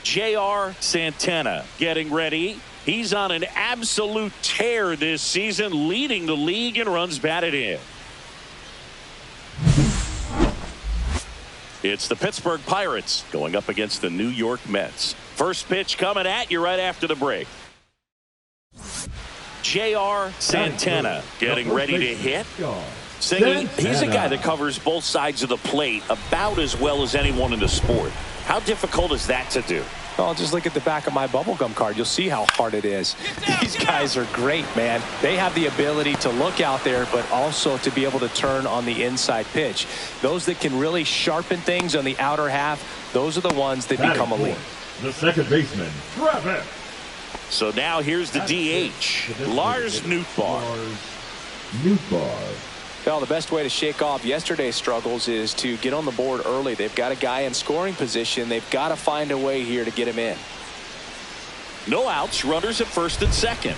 J.R. Santana getting ready. He's on an absolute tear this season, leading the league in runs batted in. It's the Pittsburgh Pirates going up against the New York Mets. First pitch coming at you right after the break. J.R. Santana getting ready to hit. Singing, he's a guy that covers both sides of the plate about as well as anyone in the sport. How difficult is that to do? Well, just look at the back of my bubblegum card. You'll see how hard it is. These guys are great, man. They have the ability to look out there, but also to be able to turn on the inside pitch. Those that can really sharpen things on the outer half, those are the ones that become elite. The second baseman, Travis. So now here's the DH, Lars Nootbaar. Well, the best way to shake off yesterday's struggles is to get on the board early. They've got a guy in scoring position. They've got to find a way here to get him in. No outs, runners at first and second.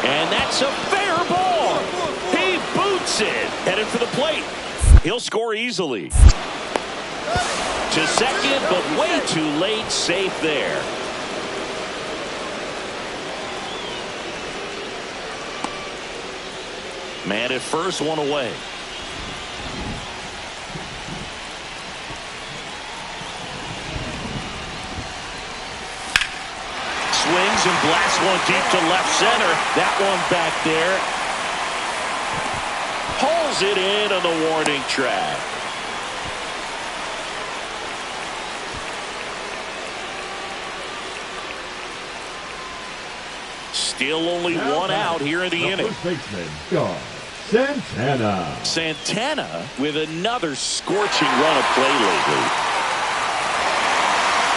And that's a fair ball. He boots it. Headed for the plate. He'll score easily. To second, but way too late. Safe there. Man at first, one away. Swings and blasts one deep to left center. That one back there. Pulls it in on the warning track. Still only one out here in the inning. Santana with another scorching run of play lately.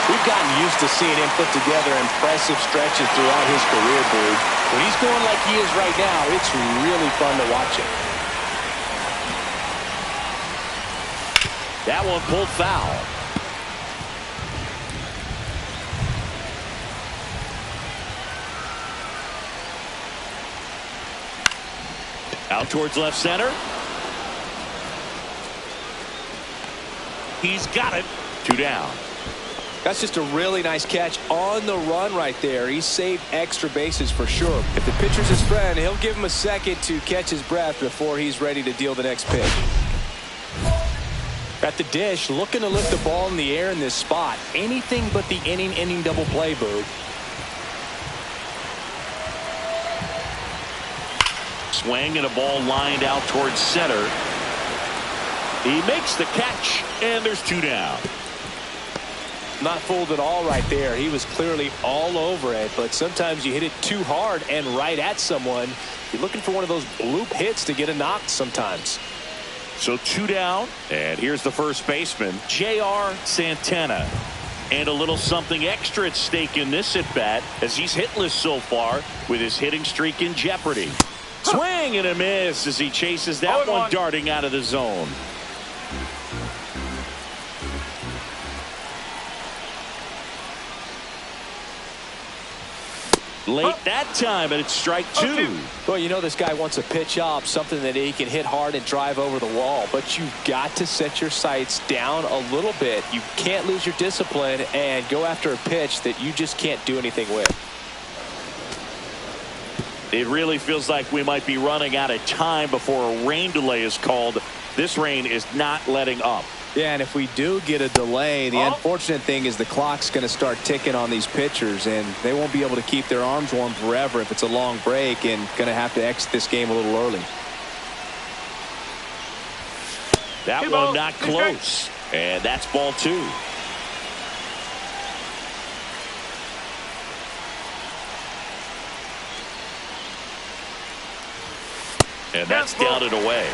We've gotten used to seeing him put together impressive stretches throughout his career, Boog. When he's going like he is right now, it's really fun to watch him. That one pulled foul. Out towards left center. He's got it. 2 down. That's just a really nice catch on the run right there. He saved extra bases for sure. If the pitcher's his friend, he'll give him a second to catch his breath before he's ready to deal the next pitch. At the dish, looking to lift the ball in the air in this spot. Anything but the inning double play, Boog. Swing and a ball lined out towards center. He makes the catch, and there's 2 down. Not fooled at all right there. He was clearly all over it, but sometimes you hit it too hard and right at someone. You're looking for one of those bloop hits to get a knock sometimes. So 2 down, and here's the first baseman, J.R. Santana. And a little something extra at stake in this at-bat as he's hitless so far with his hitting streak in jeopardy. Swing and a miss as he chases that one darting out of the zone. Late that time, and it's strike 2. Well, you know this guy wants a pitch up, something that he can hit hard and drive over the wall. But you've got to set your sights down a little bit. You can't lose your discipline and go after a pitch that you just can't do anything with. It really feels like we might be running out of time before a rain delay is called. This rain is not letting up. Yeah, and if we do get a delay, the unfortunate thing is the clock's going to start ticking on these pitchers, and they won't be able to keep their arms warm forever if it's a long break, and going to have to exit this game a little early. That one not close, and that's ball 2. And that's down and away.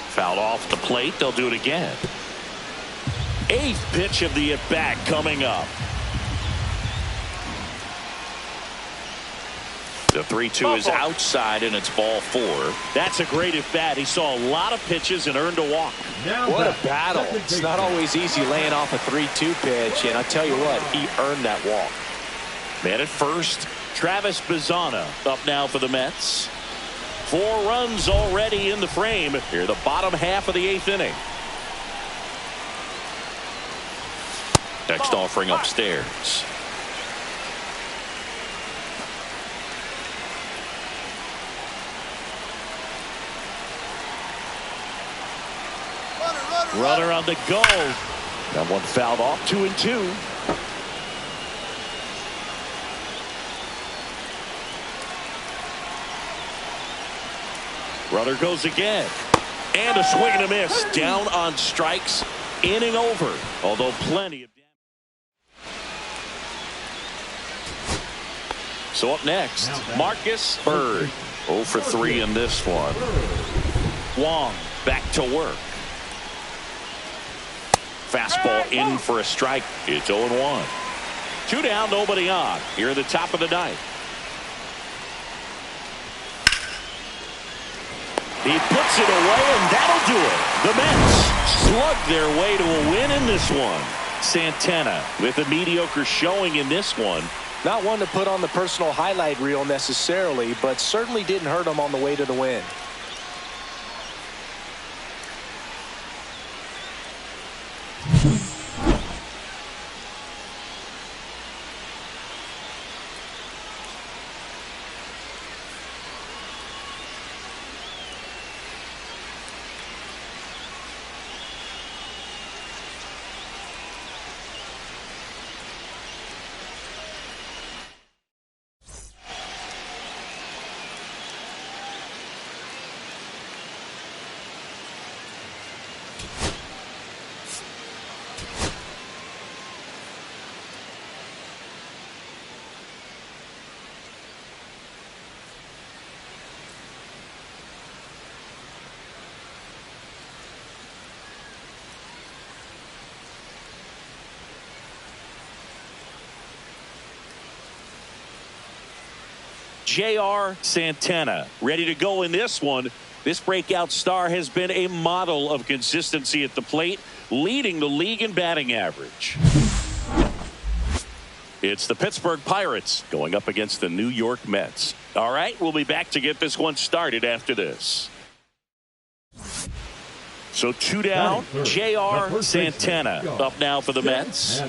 Fouled off the plate. They'll do it again. 8th pitch of the at-bat coming up. The 3-2 is outside, and it's ball 4. That's a great at-bat. He saw a lot of pitches and earned a walk. What a battle. It's not always easy laying off a 3-2 pitch, and I'll tell you what, he earned that walk. Man at first, Travis Bazzana up now for the Mets. 4 runs already in the frame here, the bottom half of the 8th inning. Next offering upstairs. Runner on the go. That one fouled off. 2-2. Runner goes again. And a swing and a miss. Down on strikes. Inning over. Although plenty of damage. So up next, Marcus Bird. 0 for 3 in this one. Wong back to work. Fastball in for a strike. It's 0-1. 2 down, nobody on. Here at the top of the 9th. He puts it away, and that'll do it. The Mets slug their way to a win in this one. Santana with a mediocre showing in this one. Not one to put on the personal highlight reel necessarily, but certainly didn't hurt him on the way to the win. J.R. Santana ready to go in this one. This breakout star has been a model of consistency at the plate, leading the league in batting average. It's the Pittsburgh Pirates going up against the New York Mets. All right, we'll be back to get this one started after this. So 2 down, J.R. Santana up now for the Mets.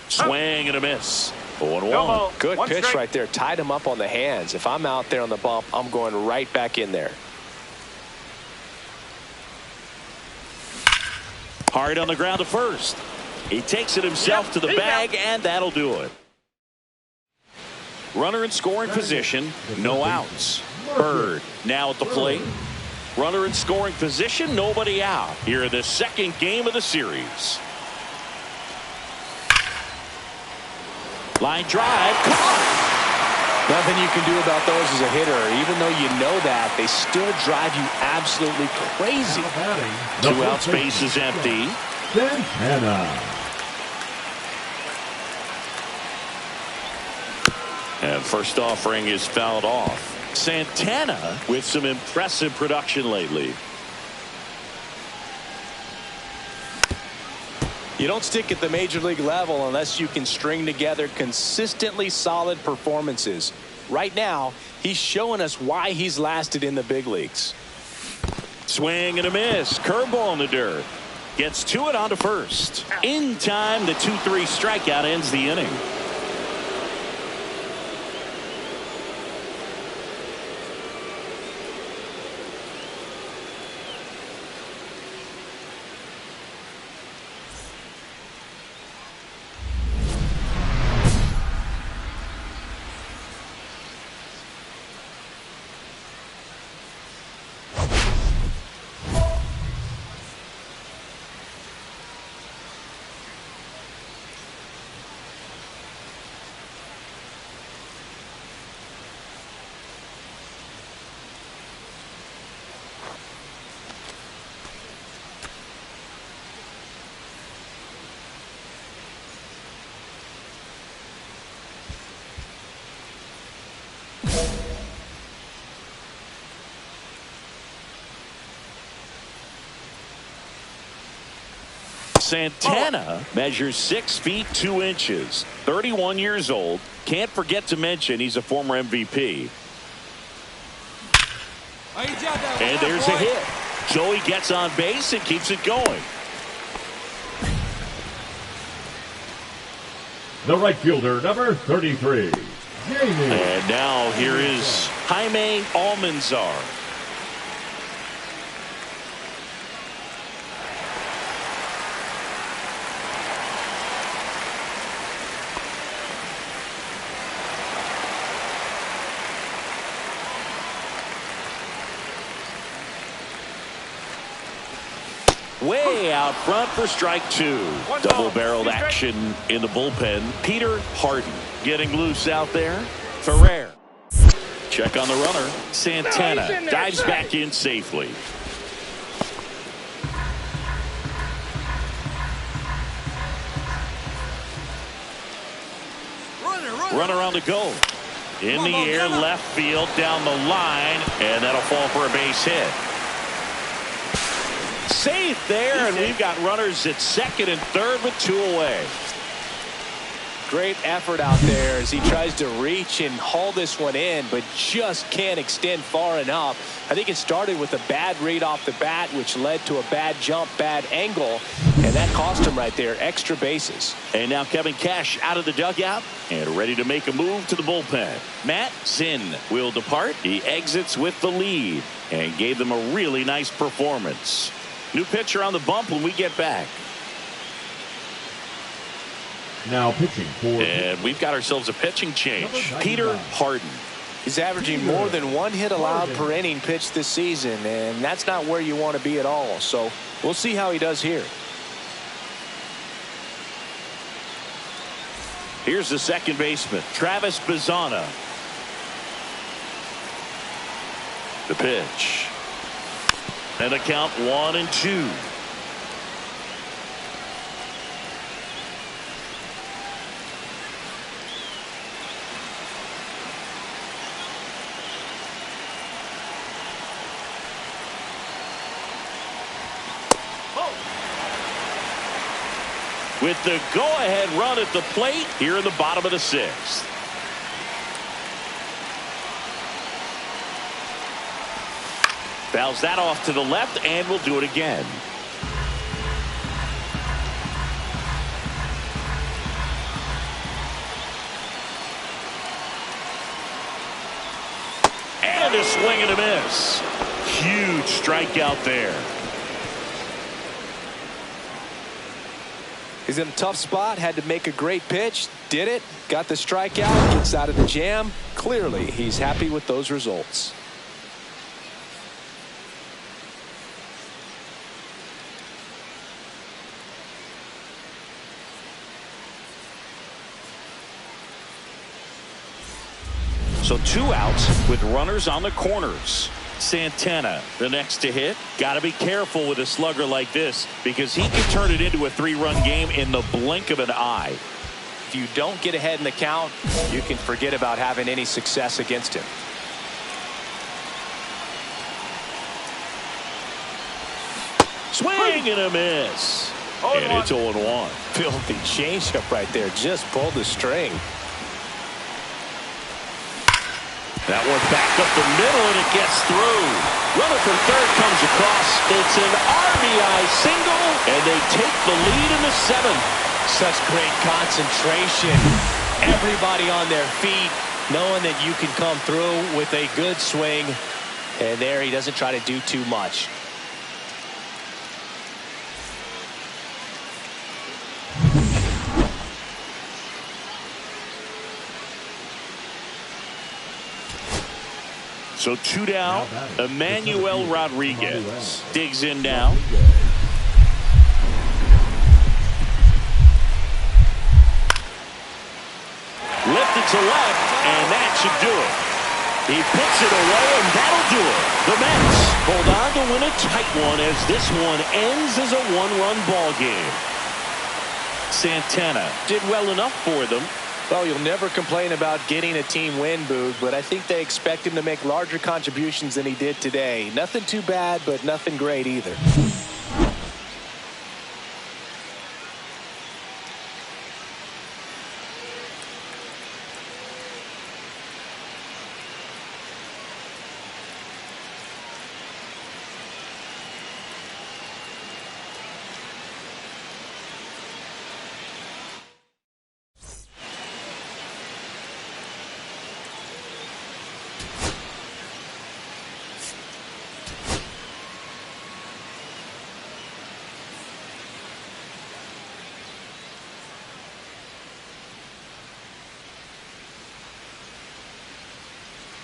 Swing and a miss. 0-1. Good pitch right there. Tied him up on the hands. If I'm out there on the bump, I'm going right back in there. Hard on the ground to first. He takes it himself to the bag, and that'll do it. Runner in scoring position. No outs. Bird now at the plate. Runner in scoring position. Nobody out. Here in the second game of the series. Line drive, caught. Nothing you can do about those as a hitter. Even though you know that, they still drive you absolutely crazy. 2 outs, base is empty. And first offering is fouled off. Santana with some impressive production lately. You don't stick at the major league level unless you can string together consistently solid performances. Right now, he's showing us why he's lasted in the big leagues. Swing and a miss. Curveball in the dirt. Gets to it onto first. In time, the 2-3 strikeout ends the inning. Santana measures 6 feet 2 inches, 31 years old. Can't forget to mention he's a former MVP. And there's a hit. So he gets on base and keeps it going. The right fielder, number 33, Jamie. And now here is Jaime Almanzar. Way out front for strike 2. Double-barreled action in the bullpen. Peter Harden getting loose out there. Ferrer. Check on the runner. Santana dives back in safely. Runner on the go. In the air, left field, down the line, and that'll fall for a base hit. Safe there, and we've got runners at second and third with 2 away. Great effort out there as he tries to reach and haul this one in, but just can't extend far enough. I think it started with a bad read off the bat, which led to a bad jump, bad angle, and that cost him right there. Extra bases. And now Kevin Cash out of the dugout and ready to make a move to the bullpen. Matt Zinn will depart. He exits with the lead and gave them a really nice performance. New pitcher on the bump when we get back. Now pitching for. And we've got ourselves a pitching change. Peter Harden. He's averaging more than 1 hit allowed per inning pitched this season, and that's not where you want to be at all. So we'll see how he does here. Here's the second baseman, Travis Bazzana. The pitch. And a count 1-2. With the go-ahead run at the plate here in the bottom of the 6th. Fouls that off to the left, and we'll do it again. And a swing and a miss. Huge strikeout there. He's in a tough spot, had to make a great pitch, did it, got the strikeout, gets out of the jam. Clearly, he's happy with those results. So 2 outs with runners on the corners. Santana, the next to hit. Got to be careful with a slugger like this because he can turn it into a 3-run game in the blink of an eye. If you don't get ahead in the count, you can forget about having any success against him. Swing and a miss. And it's 0-1. Filthy changeup right there. Just pulled the string. That one back up the middle, and it gets through. Runner from third comes across. It's an RBI single, and they take the lead in the 7th. Such great concentration. Everybody on their feet, knowing that you can come through with a good swing. And there he doesn't try to do too much. So 2 down. Emmanuel Rodriguez digs in now. Lifted to left, and that should do it. He puts it away, and that'll do it. The Mets hold on to win a tight one as this one ends as a 1-run ball game. Santana did well enough for them. Well, you'll never complain about getting a team win, Boog, but I think they expect him to make larger contributions than he did today. Nothing too bad, but nothing great either.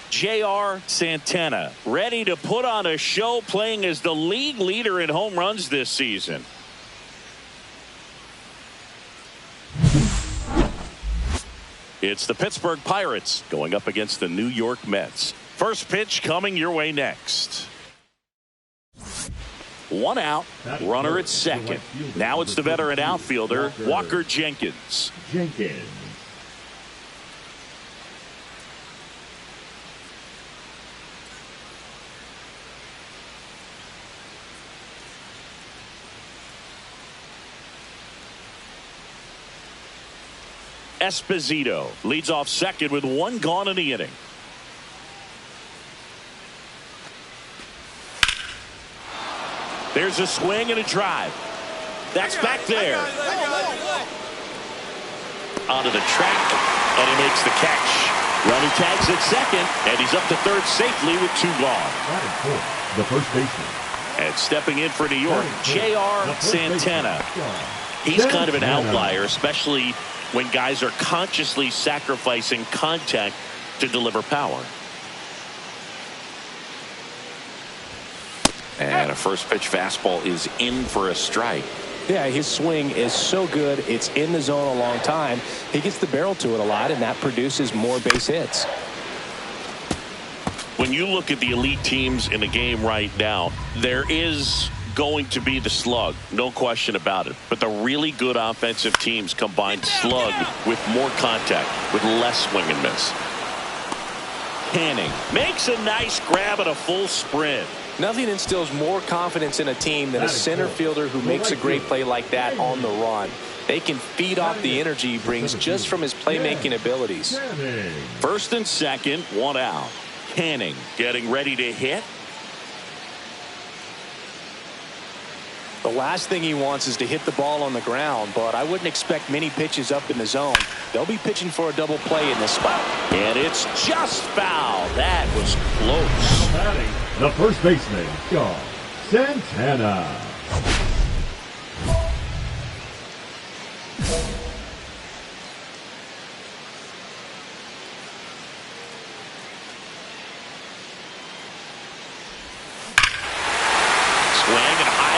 J.R. Santana, ready to put on a show, playing as the league leader in home runs this season. It's the Pittsburgh Pirates going up against the New York Mets. First pitch coming your way next. One out, runner at second. Now it's the veteran outfielder, Walker Jenkins. Esposito leads off second with one gone in the inning. There's a swing and a drive. That's back there. Onto the track, and he makes the catch. Runner tags at second, and he's up to third safely with two gone. The first baseman. And stepping in for New York, J.R. Santana. He's kind of an outlier, especially when guys are consciously sacrificing contact to deliver power. And a first pitch fastball is in for a strike. Yeah, his swing is so good. It's in the zone a long time. He gets the barrel to it a lot, and that produces more base hits. When you look at the elite teams in the game right now, there is going to be the slug, no question about it. But the really good offensive teams combine slug with more contact, with less swing and miss. Canning makes a nice grab at a full sprint. Nothing instills more confidence in a team than a center fielder who makes a great play like that on the run. They can feed off the energy he brings just from his playmaking abilities. First and second, one out. Canning getting ready to hit. The last thing he wants is to hit the ball on the ground, but I wouldn't expect many pitches up in the zone. They'll be pitching for a double play in this spot. And it's just foul. That was close. The first baseman, Santana.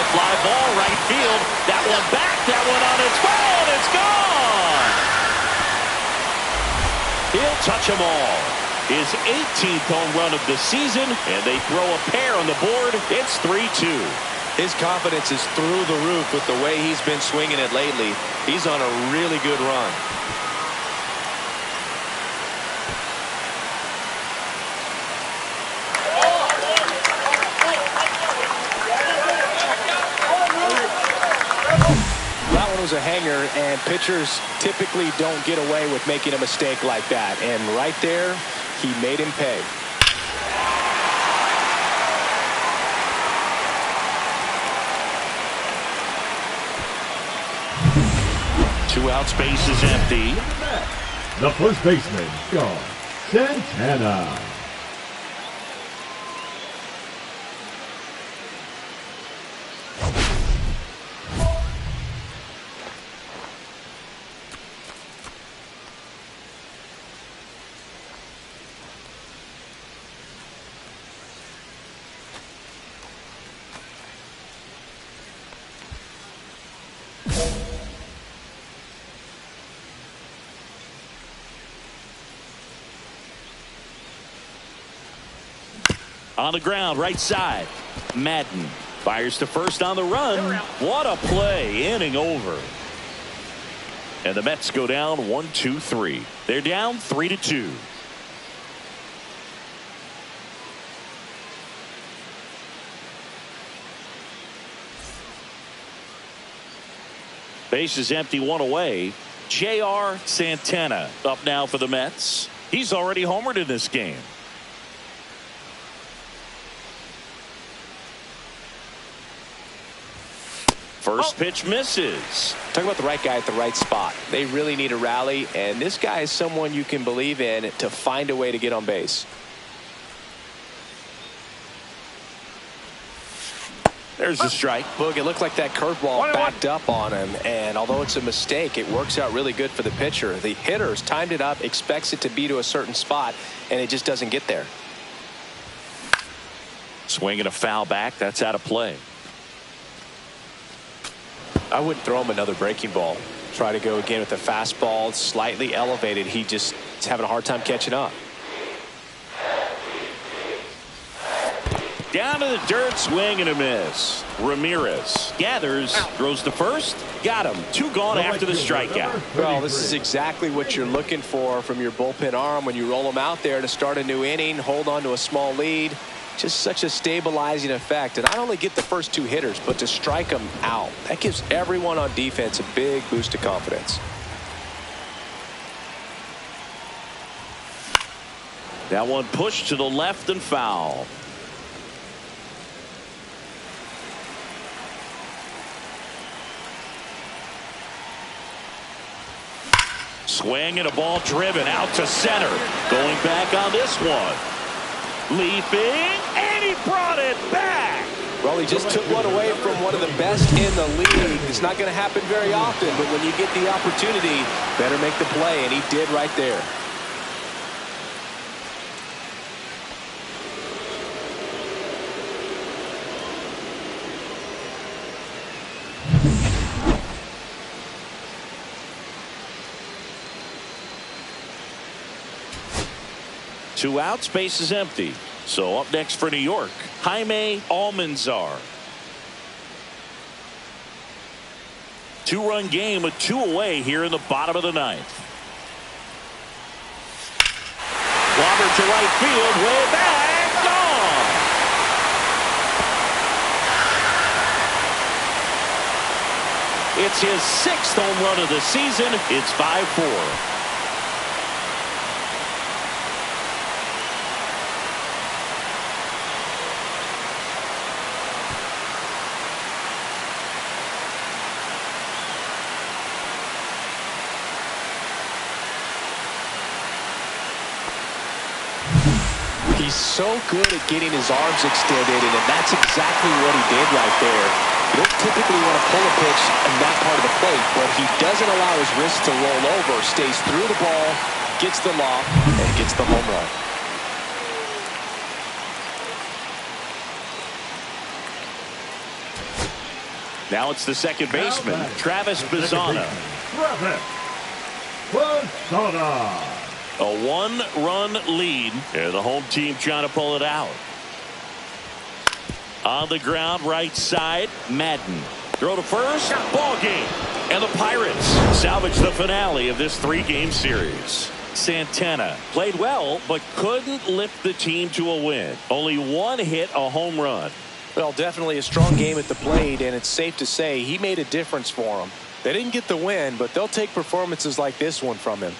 Fly ball right field. That one back. That one on its way. And it's gone. He'll touch them all. His 18th home run of the season, and they throw a pair on the board. It's 3-2. His confidence is through the roof with the way he's been swinging it lately. He's on a really good run. Was a hanger, and pitchers typically don't get away with making a mistake like that, and right there he made him pay. Two outs, base is empty. The first baseman, Santana. On the ground, right side. Madden fires to first on the run. What a play. Inning over. And the Mets go down 1-2-3. They're down 3-2. Base is empty, one away. J.R. Santana up now for the Mets. He's already homered in this game. First pitch misses. Talk about the right guy at the right spot. They really need a rally, and this guy is someone you can believe in to find a way to get on base. There's There's a strike. Look, it looked like that curveball backed up on him, and although it's a mistake, it works out really good for the pitcher. The hitter's timed it up, expects it to be to a certain spot, and it just doesn't get there. Swinging a foul back. That's out of play. I wouldn't throw him another breaking ball. Try to go again with the fastball, slightly elevated. He just is having a hard time catching up. Down to the dirt, swing and a miss. Ramirez gathers, throws to first, got him. 2 gone after the strikeout. Well, this is exactly what you're looking for from your bullpen arm when you roll them out there to start a new inning, hold on to a small lead. Just such a stabilizing effect, and not only get the first 2 hitters, but to strike them out. That gives everyone on defense a big boost of confidence. That one pushed to the left and foul. Swing and a ball driven out to center. Going back on this one. Leaping, and he brought it back. Well, he just took one away from one of the best in the league. It's not going to happen very often, but when you get the opportunity, better make the play, and he did right there. Two outs, base is empty. So up next for New York, Jaime Almanzar. 2-run game with 2 away here in the bottom of the 9th. Clobber to right field, way back, gone. It's his 6th home run of the season. It's 5-4. He's so good at getting his arms extended, and that's exactly what he did right there. You don't typically want to pull a pitch in that part of the plate, but he doesn't allow his wrist to roll over, stays through the ball, gets the loft, and gets the home run. Now it's the second baseman, Travis Bazzana. Travis Bazzana. A 1-run lead, and the home team trying to pull it out. On the ground, right side, Madden. Throw to first, ball game. And the Pirates salvage the finale of this 3-game series. Santana played well, but couldn't lift the team to a win. Only 1 hit, a home run. Well, definitely a strong game at the plate, and it's safe to say he made a difference for them. They didn't get the win, but they'll take performances like this one from him.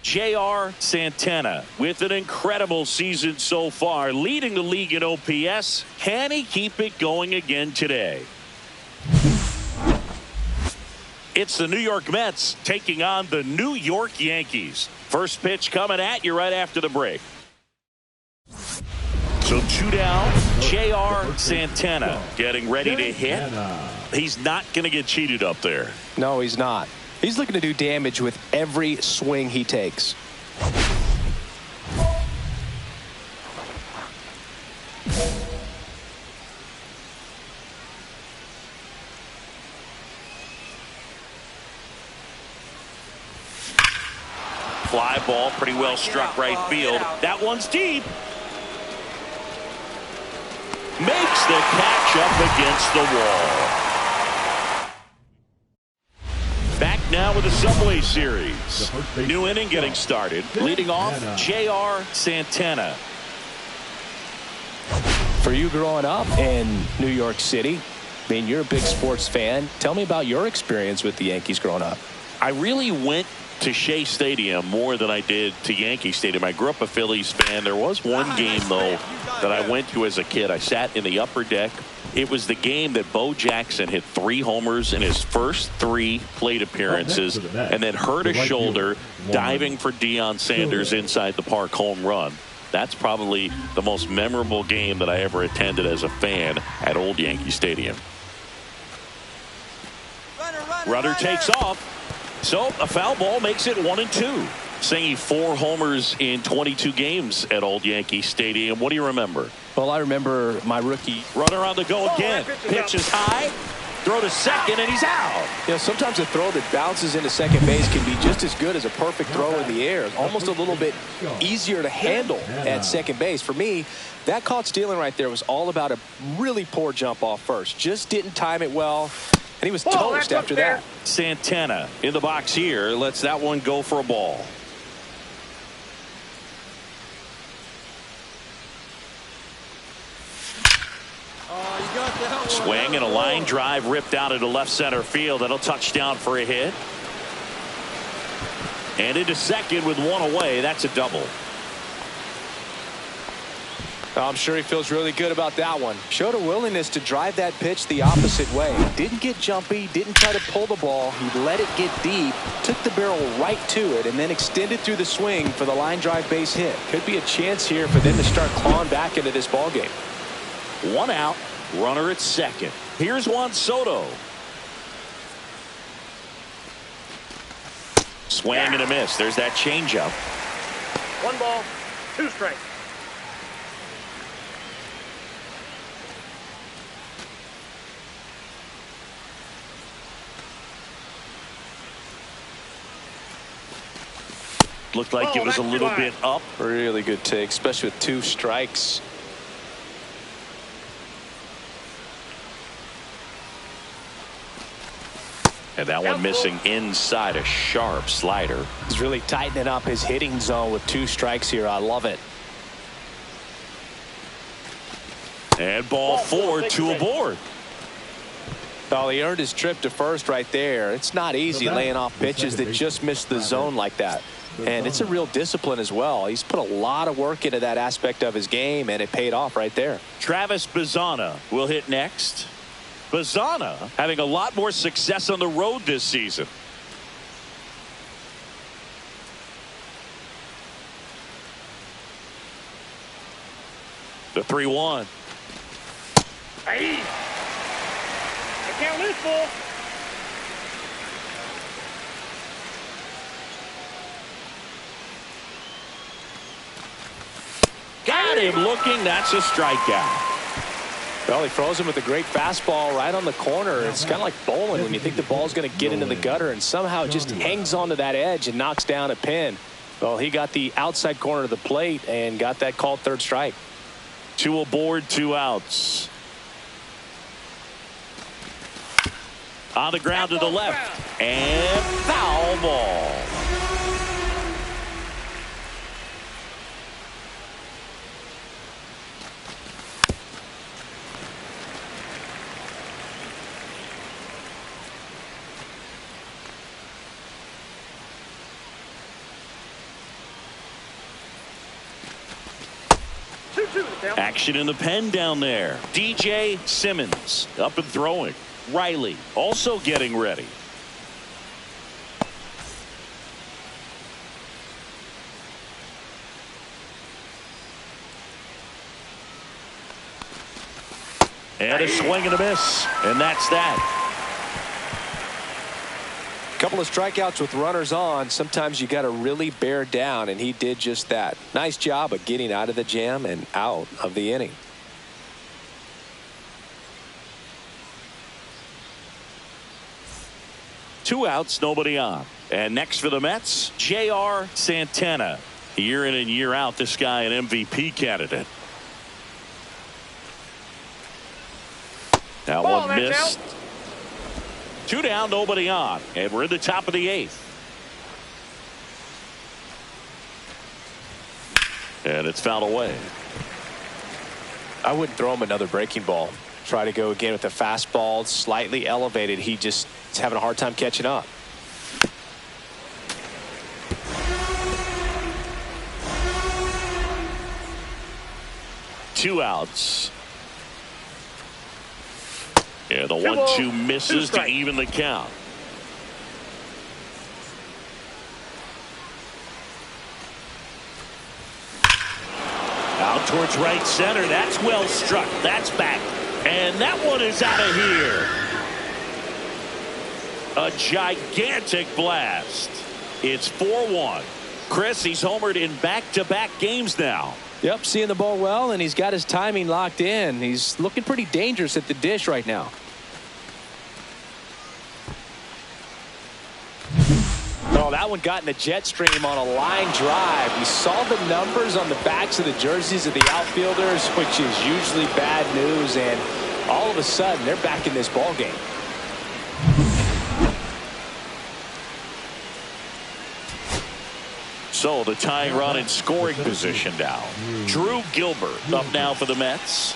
J.R. Santana with an incredible season so far, leading the league in OPS. Can he keep it going again today? It's the New York Mets taking on the New York Yankees. First pitch coming at you right after the break. So 2 down, J.R. Santana getting ready to hit. He's not going to get cheated up there. No, he's not. He's looking to do damage with every swing he takes. Fly ball, pretty well struck right field. That one's deep. Makes the catch up against the wall. Back now with the Subway Series. New inning getting started. Leading off, J.R. Santana. For you growing up in New York City, I mean, you're a big sports fan. Tell me about your experience with the Yankees growing up. I really went to Shea Stadium more than I did to Yankee Stadium. I grew up a Phillies fan. There was one game, though, that I went to as a kid. I sat in the upper deck. It was the game that Bo Jackson hit 3 homers in his first 3 plate appearances and then hurt his shoulder diving for Deion Sanders inside the park home run. That's probably the most memorable game that I ever attended as a fan at Old Yankee Stadium. Runner takes off. So a foul ball makes it 1-2. Singing 4 homers in 22 games at Old Yankee Stadium. What do you remember? Well, I remember my rookie. Runner on the go again. Pitch is high. Throw to second, and he's out. You know, sometimes a throw that bounces into second base can be just as good as a perfect throw in the air. Almost a little bit easier to handle at second base. For me, that caught stealing right there was all about a really poor jump off first. Just didn't time it well. And he was toast after that. Santana in the box here. Lets that one go for a ball. Swing and a line drive ripped out into left center field. That'll touch down for a hit. And into second with 1 away. That's a double. I'm sure he feels really good about that one. Showed a willingness to drive that pitch the opposite way. Didn't get jumpy, didn't try to pull the ball. He let it get deep, took the barrel right to it, and then extended through the swing for the line drive base hit. Could be a chance here for them to start clawing back into this ball game. 1 out, runner at second. Here's Juan Soto. Swing and a miss. There's that changeup. 1 ball, 2 strikes. Looked like it was a little bit up. Really good take, especially with 2 strikes. And that one missing inside, a sharp slider. He's really tightening up his hitting zone with 2 strikes here. I love it. And ball 4, 2 aboard. Oh, he earned his trip to first right there. It's not easy laying off pitches that just miss the zone like that. And it's a real discipline as well. He's put a lot of work into that aspect of his game, and it paid off right there. Travis Bazzana will hit next. Bazzana having a lot more success on the road this season. The 3-1. Hey. I can't lose, fool. Got him looking. That's a strikeout. Well, he throws him with a great fastball right on the corner. It's kind of like bowling when you think the ball's going to get into the gutter, and somehow it just hangs onto that edge and knocks down a pin. Well, he got the outside corner of the plate and got that called 3rd strike. 2 aboard, 2 outs. On the ground to the left. And foul ball. down. Action in the pen down there. DJ Simmons up and throwing. Riley also getting ready. And a swing and a miss. And that's that. Couple of strikeouts with runners on. Sometimes you got to really bear down, and he did just that. Nice job of getting out of the jam and out of the inning. Two outs, nobody on. And next for the Mets, J.R. Santana. Year in and year out, this guy an MVP candidate. That Ball, one missed. out. Two down, nobody on. And we're in the top of the eighth. And it's fouled away. I wouldn't throw him another breaking ball. Try to go again with the fastball, slightly elevated. He just is having a hard time catching up. Two outs. Yeah, the 1-2 misses to even the count. Out towards right center. That's well struck. That's back. And that one is out of here. A gigantic blast. It's 4-1. Chris, he's homered in back-to-back games now. Yep, seeing the ball well, and he's got his timing locked in. He's looking pretty dangerous at the dish right now. Oh, that one got in the jet stream on a line drive. We saw the numbers on the backs of the jerseys of the outfielders, which is usually bad news, and all of a sudden they're back in this ball game. So the tying run in scoring position now. Drew Gilbert up now for the Mets.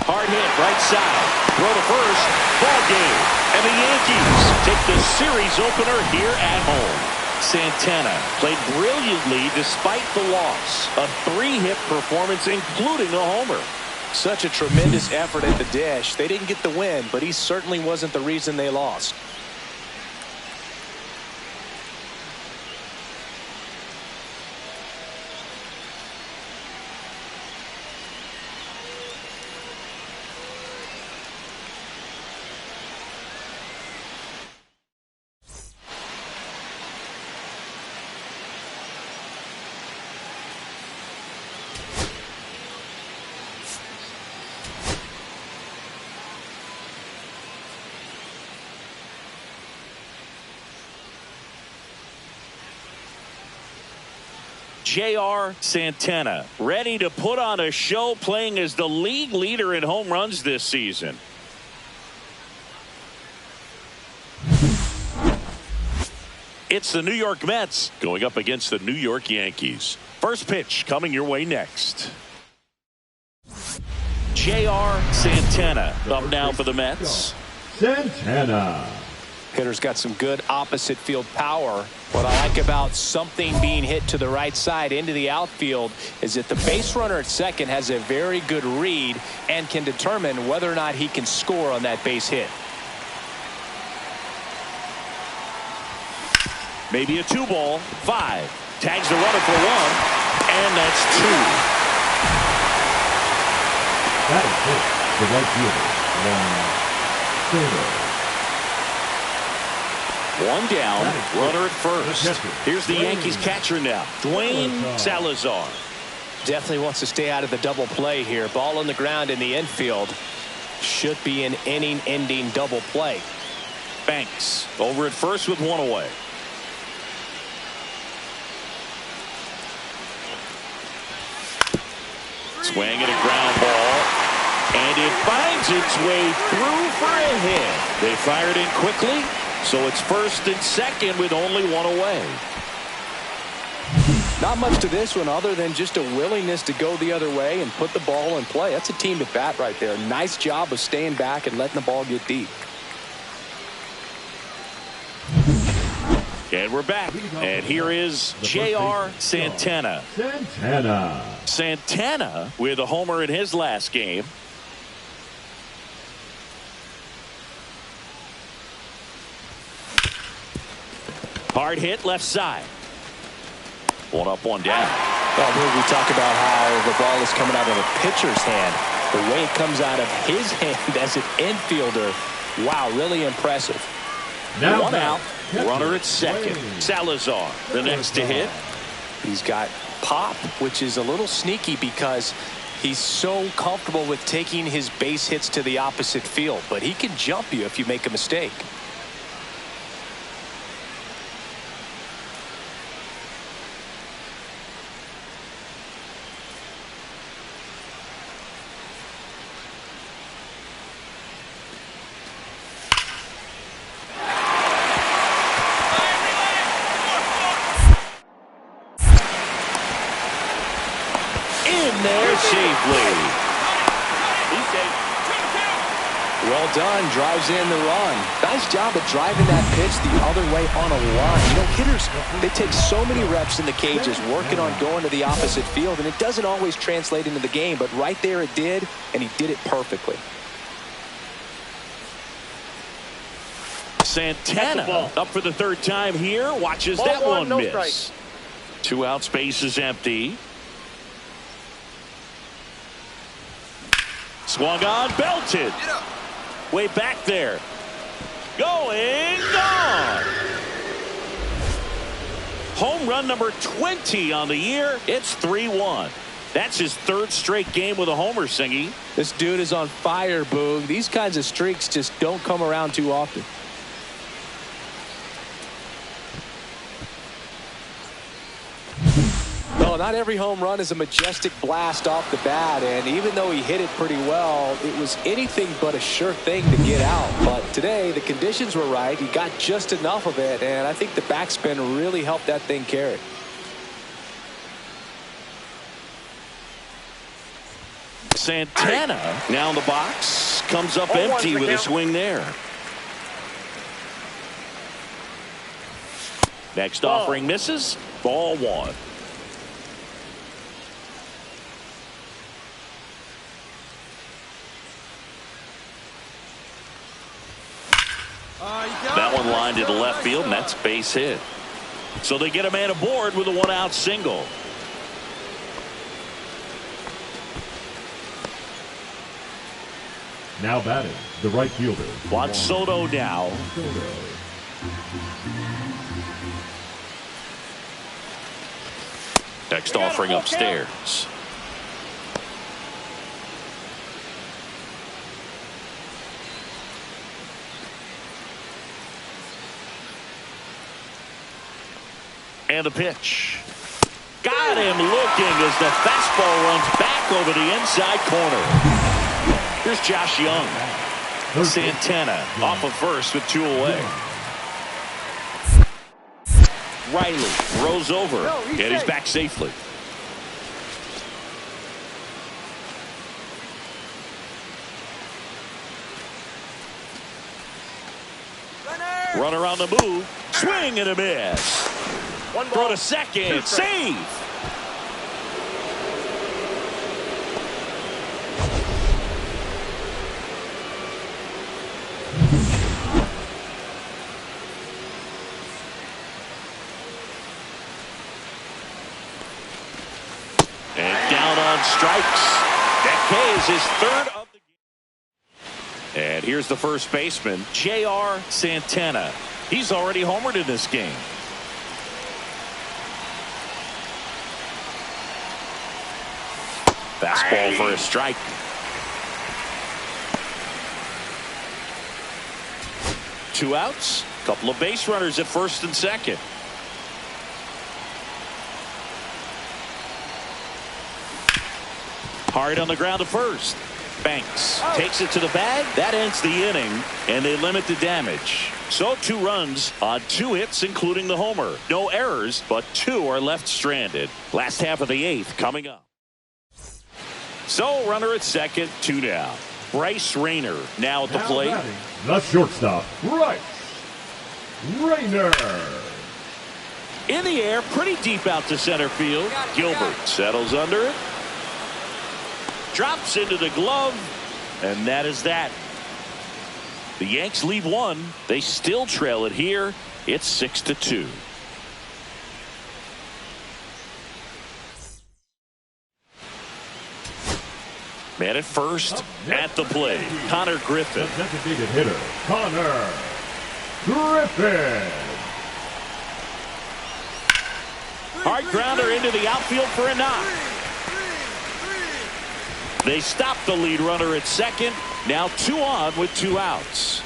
Hard hit right side. Throw to first. Ball game. And the Yankees take the series opener here at home. Santana played brilliantly despite the loss. A 3-hit performance, including a homer. Such a tremendous effort at the dish. They didn't get the win, but he certainly wasn't the reason they lost. J.R. Santana ready to put on a show, playing as the league leader in home runs this season. It's the New York Mets going up against the New York Yankees. First pitch coming your way next. J.R. Santana up now for the Mets. Santana. Hitter's got some good opposite field power. What I like about something being hit to the right side into the outfield is that the base runner at second has a very good read and can determine whether or not he can score on that base hit. Maybe a 2-ball. 5. Tags the runner for 1. And that's 2. That is it. The right fielder. 1 single. One down, runner at first. Here's the Yankees catcher now, Dwayne Salazar. Definitely wants to stay out of the double play here. Ball on the ground in the infield. Should be an inning-ending double play. Banks over at first with 1 away. Swing and a ground ball. And it finds its way through for a hit. They fired in quickly. So it's first and second with only 1 away. Not much to this one other than just a willingness to go the other way and put the ball in play. That's a team at bat right there. Nice job of staying back and letting the ball get deep. And we're back. And here is J.R. Santana. Santana with a homer in his last game. Hard hit left side. One up, one down. Well, here we talk about how the ball is coming out of a pitcher's hand. The way it comes out of his hand as an infielder. Wow, really impressive. Now one out. Runner at second. Salazar, the next to hit. He's got pop, which is a little sneaky because he's so comfortable with taking his base hits to the opposite field. But he can jump you if you make a mistake. There safely. Well done. Drives in the run. Nice job of driving that pitch the other way on a line. You know, hitters, they take so many reps in the cages working on going to the opposite field, and it doesn't always translate into the game, but right there it did, and he did it perfectly. Santana up for the third time here. Watches that one no miss. strike. 2 out, space is empty. Swung on, belted. Way back there. Going, gone. Home run number 20 on the year. It's 3-1. That's his third straight game with a homer, Singy. This dude is on fire, Boog. These kinds of streaks just don't come around too often. No, not every home run is a majestic blast off the bat, and even though he hit it pretty well, it was anything but a sure thing to get out. But today, the conditions were right. He got just enough of it, and I think the backspin really helped that thing carry. Santana now in the box. Comes up empty with a swing there. Next offering misses. Ball 1. That one lined to the left field, and that's base hit. So they get a man aboard with a 1-out single. Now batting, the right fielder. Juan Soto now. Next offering upstairs. And the pitch. Got him looking as the fastball runs back over the inside corner. Here's Josh Young. Santana off of first with 2 away. Riley throws over, and he's back safely. Runner on the move. Swing and a miss. Throw to second. Save. And down on strikes. That K is his third of the game. And here's the first baseman, J.R. Santana. He's already homered in this game. Fastball for a strike. Two outs. Couple of base runners at first and second. Hard on the ground to first. Banks takes it to the bag. That ends the inning, and they limit the damage. So 2 runs on 2 hits, including the homer. No errors, but 2 are left stranded. Last half of the 8th coming up. So runner at second, 2 down. Bryce Rayner now at the plate. The shortstop, Bryce Rayner. In the air, pretty deep out to center field. Gilbert settles under it. Drops into the glove. And that is that. The Yanks leave one. They still trail it here. It's 6-2. Man at first, at the plate, Connor Griffin. The designated hitter, Connor Griffin. Hard grounder into the outfield for a knock. They stop the lead runner at second. Now 2 on with 2 outs.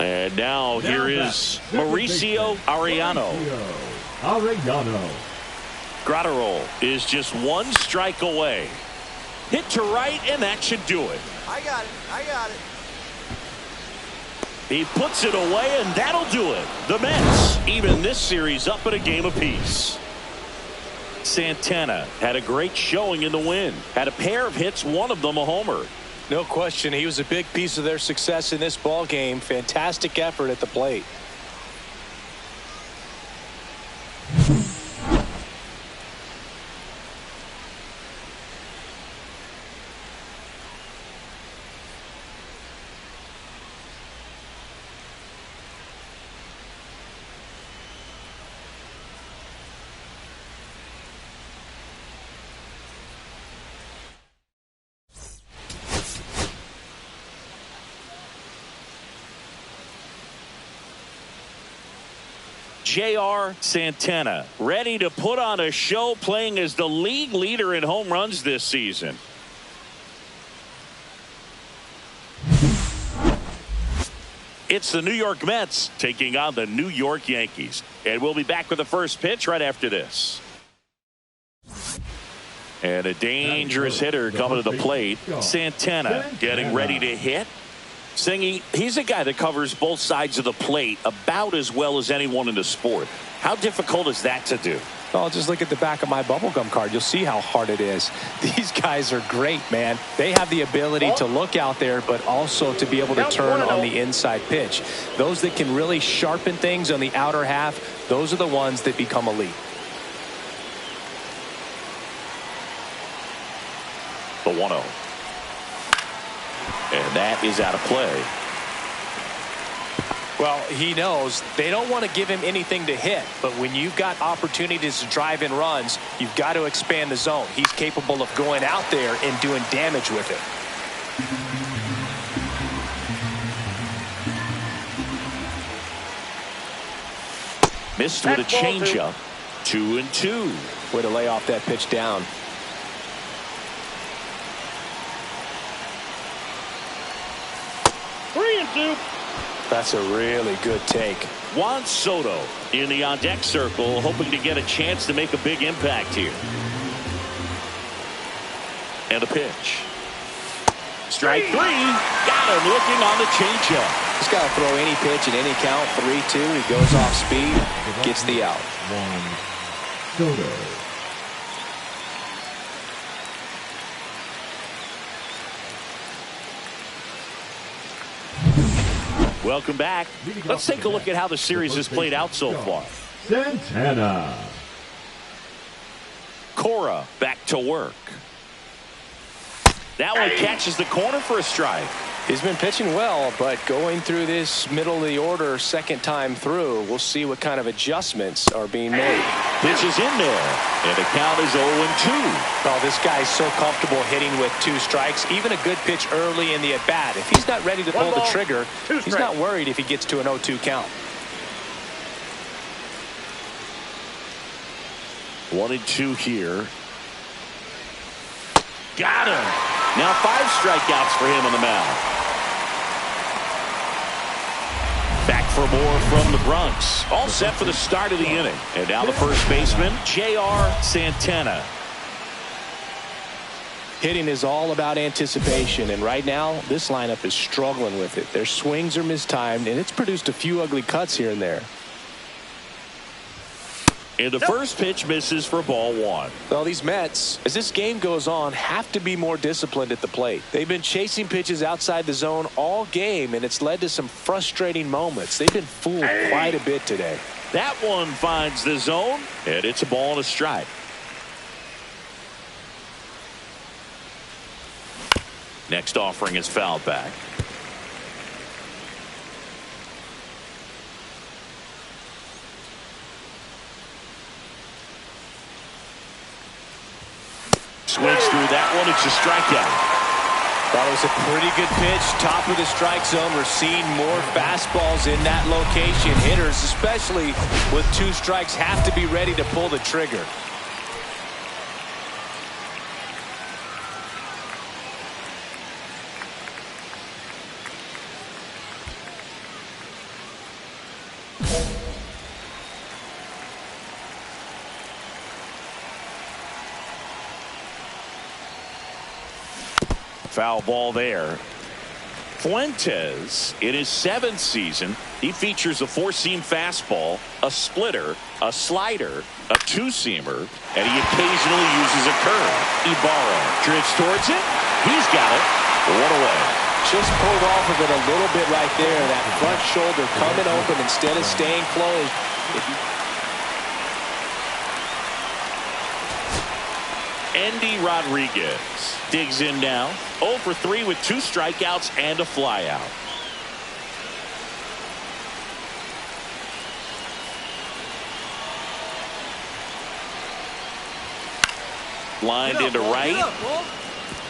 And now here is Mauricio Arellano. Gratterol is just 1 strike away. Hit to right, and that should do it. I got it. He puts it away, and that'll do it. The Mets even this series up at a game apiece. Santana had a great showing in the win. Had a pair of hits, one of them a homer. No question, he was a big piece of their success in this ball game. Fantastic effort at the plate. J.R. Santana ready to put on a show, playing as the league leader in home runs this season. It's the New York Mets taking on the New York Yankees. And we'll be back with the first pitch right after this. And a dangerous hitter coming to the plate. Santana getting ready to hit. Singy, he's a guy that covers both sides of the plate about as well as anyone in the sport. How difficult is that to do? Oh, just look at the back of my bubblegum card. You'll see how hard it is. These guys are great, man. They have the ability to look out there, but also to be able to turn on the inside pitch. Those that can really sharpen things on the outer half, those are the ones that become elite. The 1-0. And that is out of play. Well, he knows they don't want to give him anything to hit, but when you've got opportunities to drive in runs, you've got to expand the zone. He's capable of going out there and doing damage with it. Missed with a changeup. 2-2. Way to lay off that pitch down. That's a really good take. Juan Soto in the on-deck circle, hoping to get a chance to make a big impact here. And a pitch. Strike 3. Got him looking on the changeup. He's got to throw any pitch in any count. 3-2. He goes off speed, gets the out. Juan Soto. Welcome back. Let's take a look at how the series has played out so far. Santana. Cora back to work. That one catches the corner for a strike. He's been pitching well, but going through this middle of the order second time through, we'll see what kind of adjustments are being made. Pitch is in there, and the count is 0-2. Oh, this guy's so comfortable hitting with 2 strikes. Even a good pitch early in the at-bat. If he's not ready to pull the trigger, he's not worried if he gets to an 0-2 count. 1-2 here. Got him. Now 5 strikeouts for him on the mound. Back for more from the Bronx. All set for the start of the inning. And now the first baseman, J.R. Santana. Hitting is all about anticipation, and right now this lineup is struggling with it. Their swings are mistimed, and it's produced a few ugly cuts here and there. And the first pitch misses for ball one. Well, these Mets, as this game goes on, have to be more disciplined at the plate. They've been chasing pitches outside the zone all game, and it's led to some frustrating moments. They've been fooled quite a bit today. That one finds the zone, and it's a ball and a strike. Next offering is fouled back. Swings through that one. It's a strikeout. That was a pretty good pitch. Top of the strike zone. We're seeing more fastballs in that location. Hitters, especially with 2 strikes, have to be ready to pull the trigger. Foul ball there. Fuentes, in his 7th season, he features a 4-seam fastball, a splitter, a slider, a 2-seamer, and he occasionally uses a curve. Ibarra drifts towards it. He's got it. 1 away. Just pulled off of it a little bit right there. That front shoulder coming open instead of staying closed. Endy Rodriguez digs in now. 0 for 3 with 2 strikeouts and a flyout. Lined into right.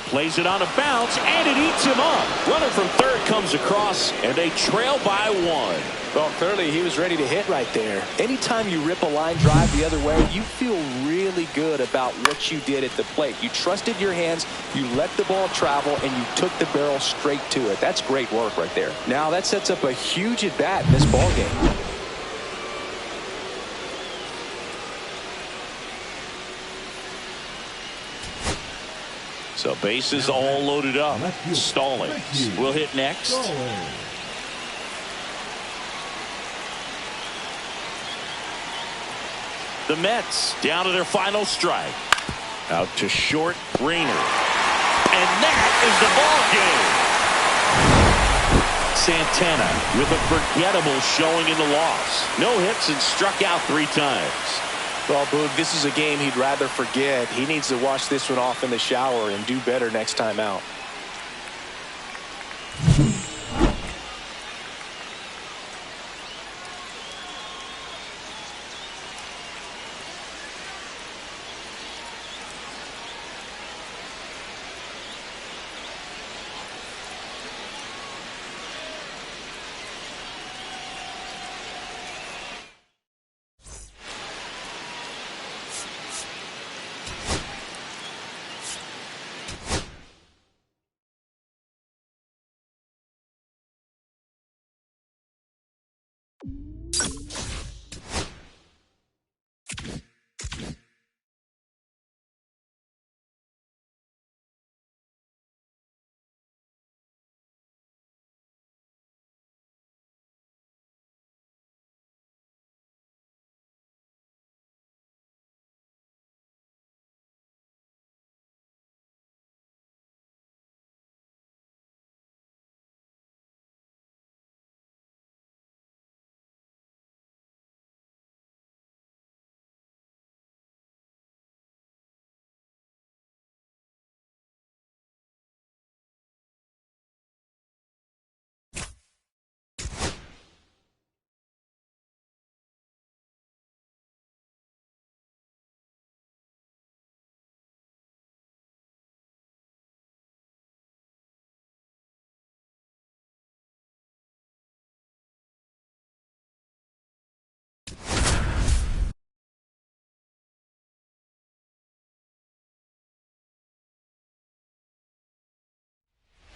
Plays it on a bounce, and it eats him up. Runner from third comes across, and they trail by 1. Well, clearly he was ready to hit right there. Anytime you rip a line drive the other way, you feel really good about what you did at the plate. You trusted your hands, you let the ball travel, and you took the barrel straight to it. That's great work right there. Now that sets up a huge at-bat in this ball game. So bases all loaded up. Stallings will hit next. The Mets down to their final strike. Out to short, Rainer. And that is the ball game. Santana with a forgettable showing in the loss. No hits and struck out 3 times. Well, Boog, this is a game he'd rather forget. He needs to wash this one off in the shower and do better next time out.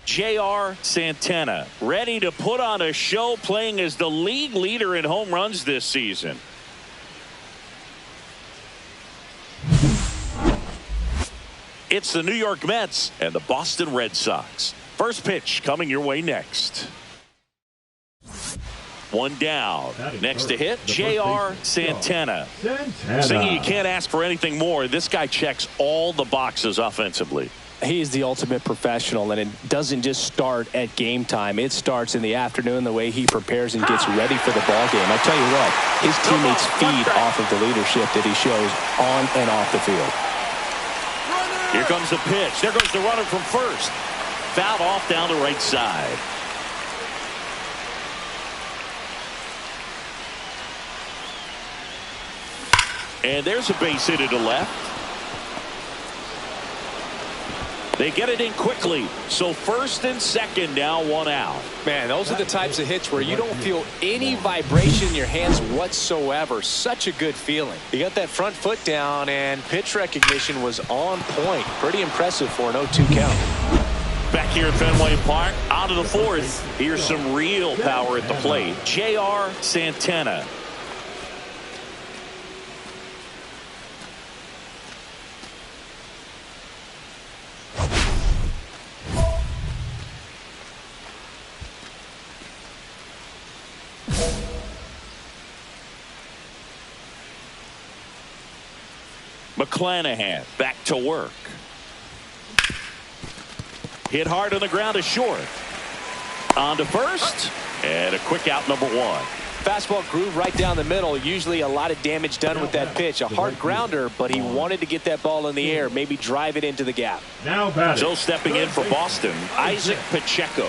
J.R. Santana ready to put on a show, playing as the league leader in home runs this season. It's the New York Mets and the Boston Red Sox. First pitch coming your way next. One down. Next to hit, J.R. Santana. Singy, you can't ask for anything more. This guy checks all the boxes offensively. He is the ultimate professional, and it doesn't just start at game time. It starts in the afternoon, the way he prepares and gets ready for the ball game. I tell you what, his teammates feed off of the leadership that he shows on and off the field. Here comes the pitch. There goes the runner from first. Fouled off down the right side. And there's a base hit to the left. They get it in quickly. So first and second, now one out. Man, those are the types of hits where you don't feel any vibration in your hands whatsoever. Such a good feeling. You got that front foot down, and pitch recognition was on point. Pretty impressive for an 0-2 count. Back here at Fenway Park, out of the fourth. Here's some real power at the plate. J.R. Santana. McClanahan back to work. Hit hard on the ground to short. On to first. And a quick out, number one. Fastball groove right down the middle. Usually a lot of damage done with that pitch. A hard grounder, but he wanted to get that ball in the air, maybe drive it into the gap. So stepping in for Boston, Isaac Pacheco.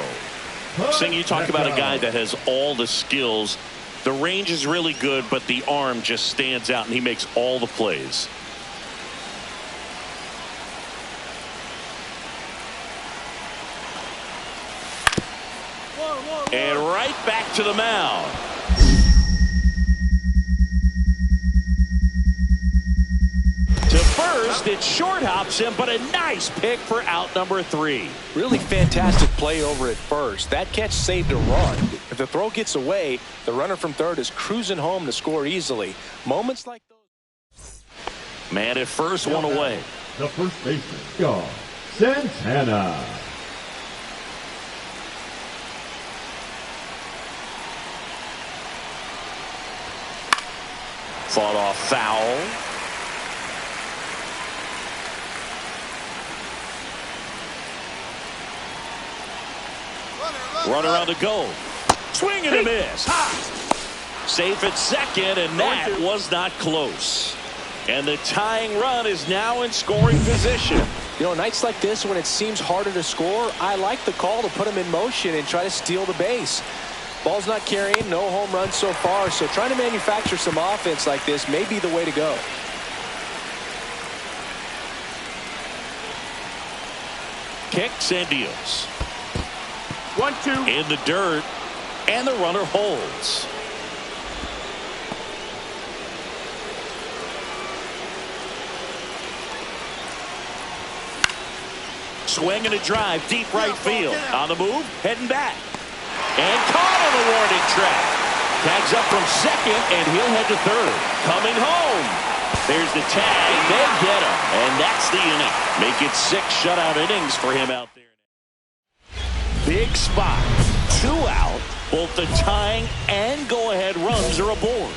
Sing, you talk about a guy that has all the skills. The range is really good, but the arm just stands out, and he makes all the plays. And right back to the mound. To first, it short hops him, but a nice pick for out number 3. Really fantastic play over at first. That catch saved a run. If the throw gets away, the runner from third is cruising home to score easily. Moments like those. Man at first, one away. The first baseman, J.R. Santana. Fought off foul. Runner on the go. Swing and a miss. Safe at second, and that was not close. And the tying run is now in scoring position. You know, nights like this when it seems harder to score, I like the call to put him in motion and try to steal the base. Ball's not carrying, no home runs so far, so trying to manufacture some offense like this may be the way to go. Kicks and deals. 1-2. In the dirt, and the runner holds. Swing and a drive, deep right field. On the move, heading back. And caught on the warning track. Tags up from second, and he'll head to third. Coming home. There's the tag. They get him. And that's the inning. Make it 6 shutout innings for him out there. Big spot. 2 out. Both the tying and go-ahead runs are aboard.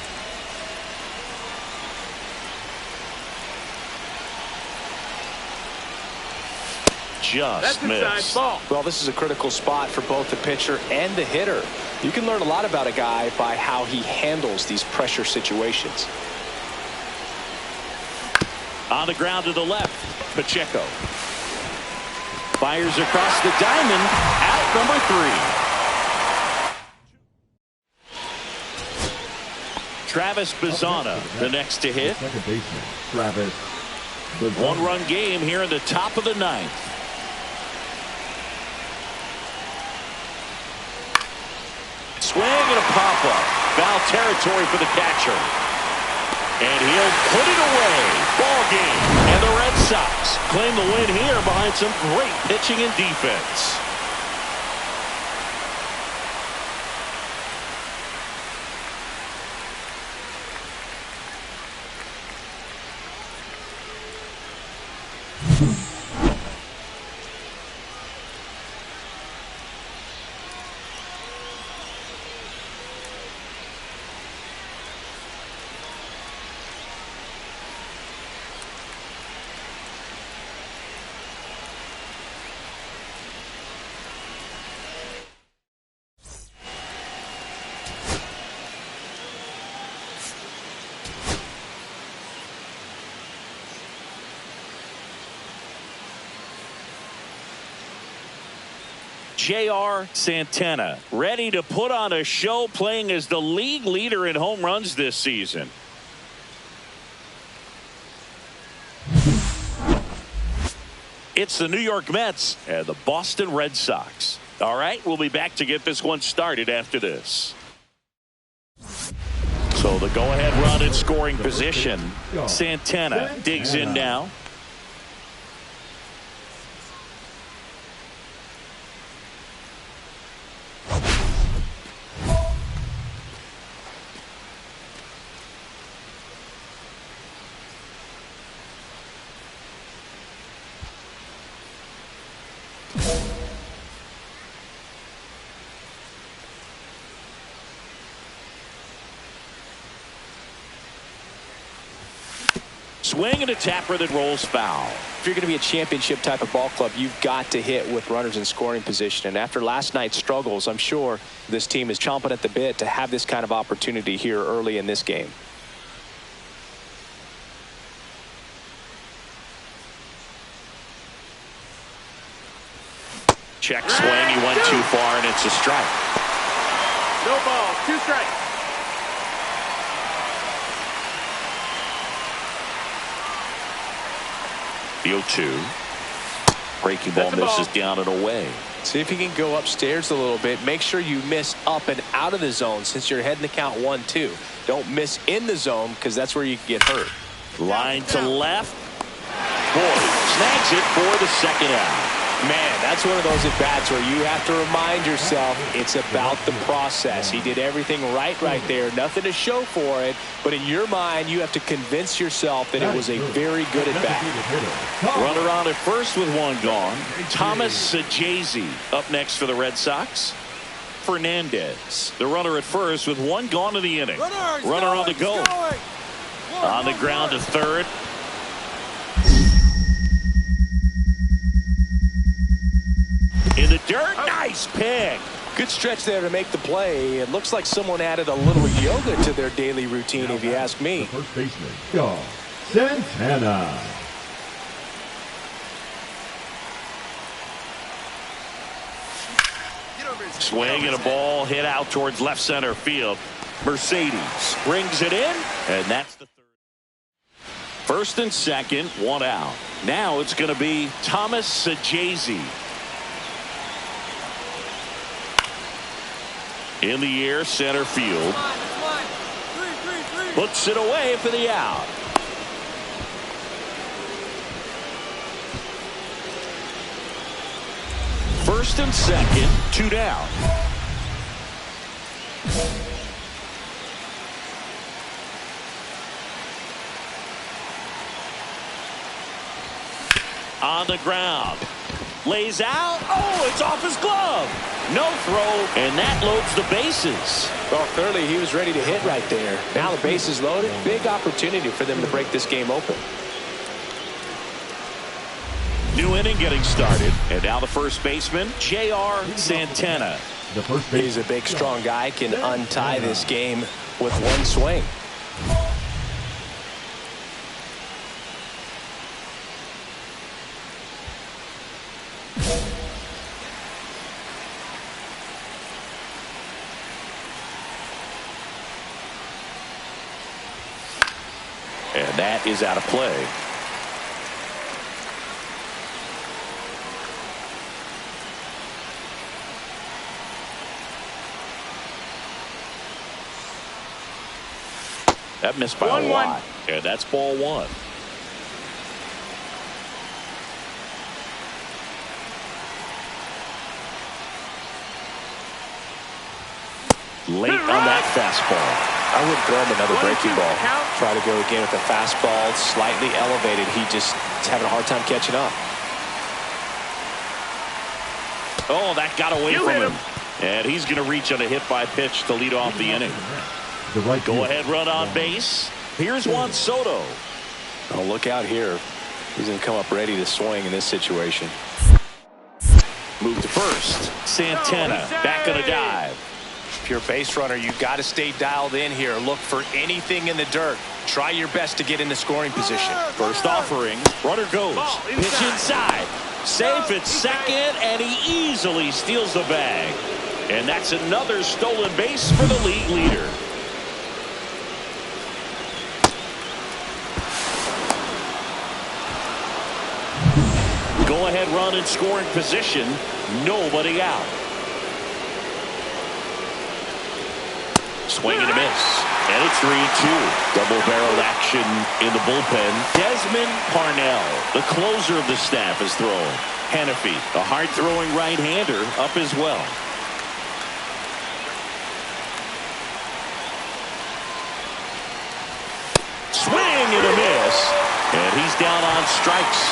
Just missed. Well, this is a critical spot for both the pitcher and the hitter. You can learn a lot about a guy by how he handles these pressure situations. On the ground to the left, Pacheco. Fires across the diamond, out number 3. Travis Bazzana, the next to hit. Second baseman, Travis Bazzana. 1-run game here in the top of the 9th. Swing and a pop-up. Foul territory for the catcher. And he'll put it away. Ball game. And the Red Sox claim the win here behind some great pitching and defense. J.R. Santana, ready to put on a show, playing as the league leader in home runs this season. It's the New York Mets and the Boston Red Sox. All right, we'll be back to get this one started after this. So the go-ahead run in scoring position. Santana digs in now. Swing and a tapper that rolls foul. If you're going to be a championship type of ball club, you've got to hit with runners in scoring position. And after last night's struggles, I'm sure this team is chomping at the bit to have this kind of opportunity here early in this game. Check swing. He went too far, and it's a strike. No ball. 2 strikes. The 0-2. Breaking ball misses down and away. See if you can go upstairs a little bit. Make sure you miss up and out of the zone since you're heading to count 1-2. Don't miss in the zone because that's where you can get hurt. Line to left. Boy, snags it for the second out. Man, that's one of those at-bats where you have to remind yourself it's about the process. He did everything right there. Nothing to show for it. But in your mind, you have to convince yourself that it was a very good at-bat. Runner on at first with 1 gone. Thomas Sajazi up next for the Red Sox. Fernandez, the runner at first with 1 gone in the inning. Runner on the go. On the ground to third. In the dirt, nice pick. Good stretch there to make the play. It looks like someone added a little yoga to their daily routine, if you ask me. First baseman, Santana. Swing and a ball hit out towards left center field. Mercedes brings it in, and that's the third. First and second, 1 out. Now it's going to be Thomas Sajazi. In the air, center field. Puts it away for the out. First and second, 2 down. On the ground. Lays out. Oh, it's off his glove. No throw, and that loads the bases. Well, clearly he was ready to hit right there. Now the base is loaded. Big opportunity for them to break this game open. New inning getting started. And now the first baseman, J.R. Santana. He's a big, strong guy. Can untie this game with 1 swing. And that is out of play. That missed by a lot. And that's ball 1. Late on that fastball. I wouldn't throw him another breaking ball. Try to go again with the fastball, slightly elevated. He just is having a hard time catching up. Oh, that got away from him. And he's going to reach on a hit by pitch to lead off the inning. Go ahead run on base. Here's Juan Soto. Oh, look out here. He's going to come up ready to swing in this situation. Move to first. Santana back on a dive. If you're a base runner, you've got to stay dialed in here. Look for anything in the dirt. Try your best to get into scoring position. First offering. Runner goes. Pitch inside. Safe at second, and he easily steals the bag. And that's another stolen base for the league leader. Go-ahead run in scoring position. Nobody out. Swing and a miss. And it's 3-2. Double-barreled action in the bullpen. Desmond Parnell, the closer of the staff, is throwing. Hennepy, a hard-throwing right-hander, up as well. Swing and a miss. And he's down on strikes.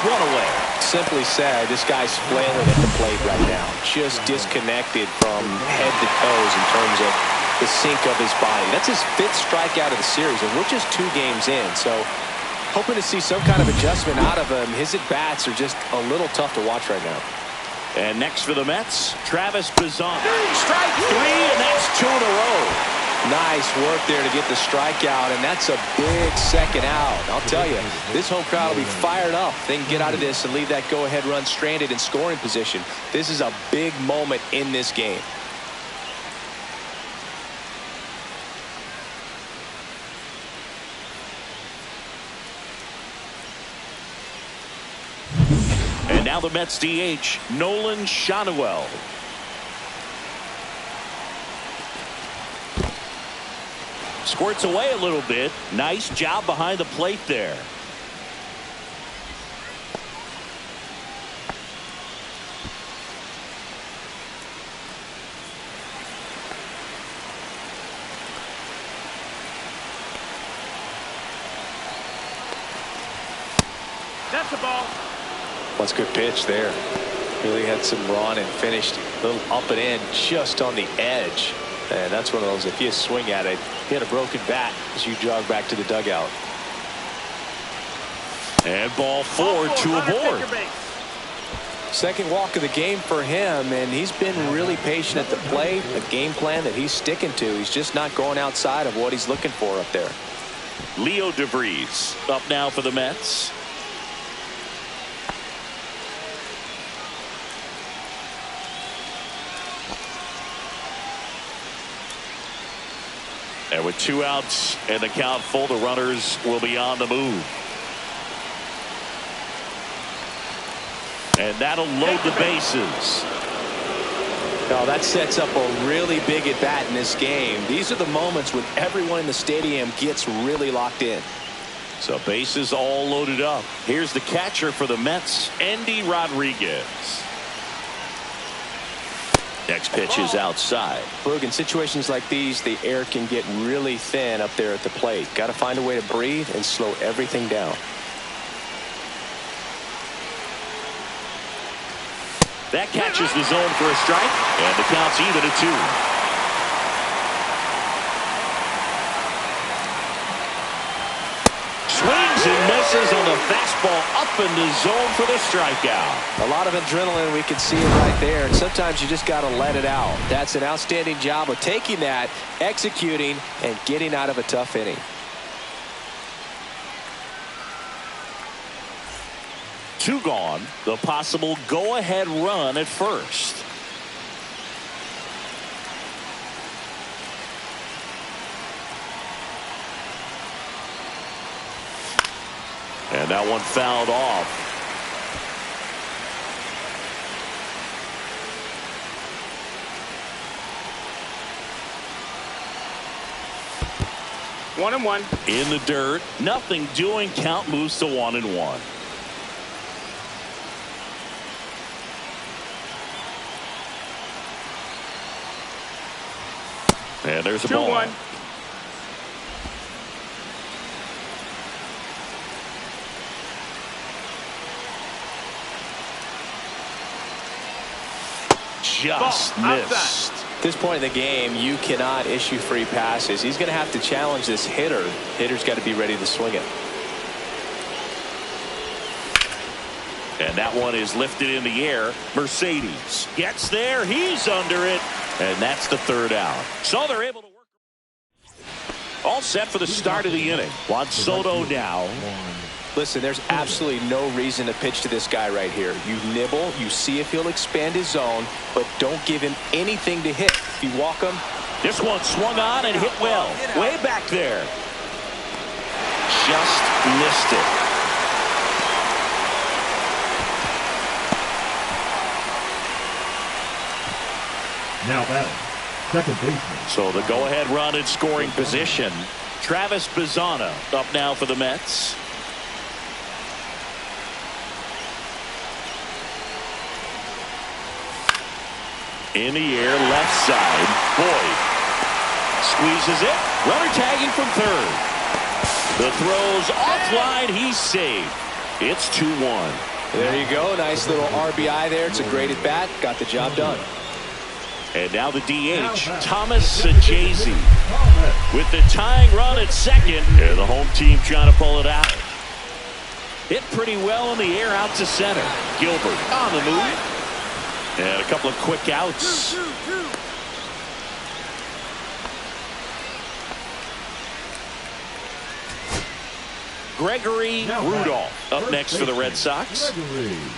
One away. Simply said, this guy's flailing at the plate right now. Just disconnected from head to toes in terms of the sink of his body. That's his 5th strikeout of the series, and we're just 2 games in. So hoping to see some kind of adjustment out of him. His at-bats are just a little tough to watch right now. And next for the Mets, Travis Bazan. Strike 3, and that's 2 in a row. Nice work there to get the strikeout, and that's a big second out. I'll tell you, this home crowd will be fired up. They can get out of this and leave that go-ahead run stranded in scoring position. This is a big moment in this game. And now the Mets DH, Nolan Schanuel. Squirts away a little bit. Nice job behind the plate there. That's a ball. That's a good pitch there. Really had some run and finished a little up and in just on the edge. And that's one of those, if you swing at it, hit a broken bat as you jog back to the dugout. And ball 4, 2 aboard. Second walk of the game for him, and he's been really patient at the plate. A game plan that he's sticking to. He's just not going outside of what he's looking for up there. Leo DeVries up now for the Mets. And with 2 outs and the count full, the runners will be on the move. And that'll load the bases. Now that sets up a really big at bat in this game. These are the moments when everyone in the stadium gets really locked in. So bases all loaded up. Here's the catcher for the Mets, Andy Rodriguez. Next pitch is outside. Boog, in situations like these, the air can get really thin up there at the plate. Got to find a way to breathe and slow everything down. That catches the zone for a strike, and the count's even at 2. Swings and misses on the fastball up in the zone for the strikeout. A lot of adrenaline, we can see it right there, and sometimes you just got to let it out. That's an outstanding job of taking that, executing, and getting out of a tough inning. Two gone. The possible go-ahead run at first. And that one fouled off. One and one. In the dirt. Nothing doing. Count moves to 1-1. And there's a ball. 2-1. Just missed. At this point in the game, you cannot issue free passes. He's going to have to challenge this hitter. Hitter's got to be ready to swing it. And that one is lifted in the air. Mercedes gets there. He's under it. And that's the third out. So they're able to work. All set for the start of the inning. Juan Soto now Listen, there's absolutely no reason to pitch to this guy right here. You nibble, you see if he'll expand his zone, but don't give him anything to hit. If you walk him. This one swung on and hit well. Way back there. Just missed it. Now batting, second baseman. So the go-ahead run in scoring position. Travis Bazzana up now for the Mets. In the air, left side. Boyd squeezes it. Runner tagging from third. The throw's offline. He's saved. It's 2-1. There you go. Nice little RBI there. It's a great at bat. Got the job done. And now the DH, Thomas Sajazi, with the tying run at second. And the home team trying to pull it out. Hit pretty well in the air out to center. Gilbert on the move. And a couple of quick outs. Gregory Rudolph up next for the Red Sox.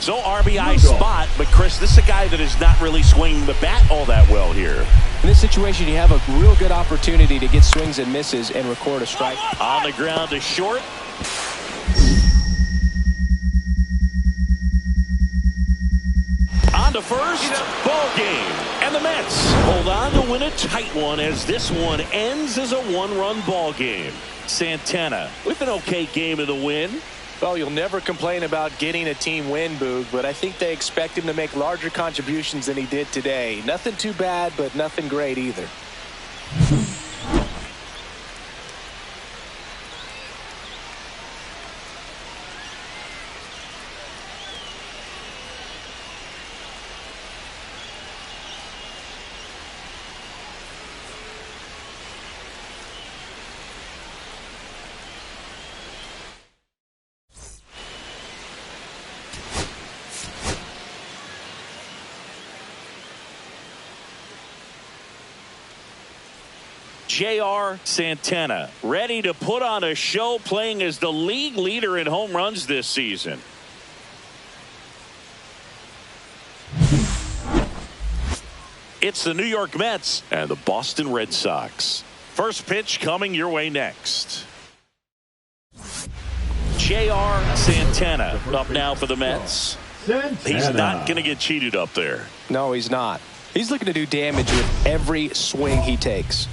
So RBI spot, but Chris, this is a guy that is not really swinging the bat all that well here. In this situation, you have a real good opportunity to get swings and misses and record a strike. On the ground to short. On to first, ball game. And the Mets hold on to win a tight one as this one ends as a one-run ball game. Santana with an okay game in the win. Well, you'll never complain about getting a team win, Boog, but I think they expect him to make larger contributions than he did today. Nothing too bad, but nothing great either. J.R. Santana ready to put on a show, playing as the league leader in home runs this season. It's the New York Mets and the Boston Red Sox. First pitch coming your way next. J.R. Santana up now for the Mets. He's not going to get cheated up there. No, he's not. He's looking to do damage with every swing he takes.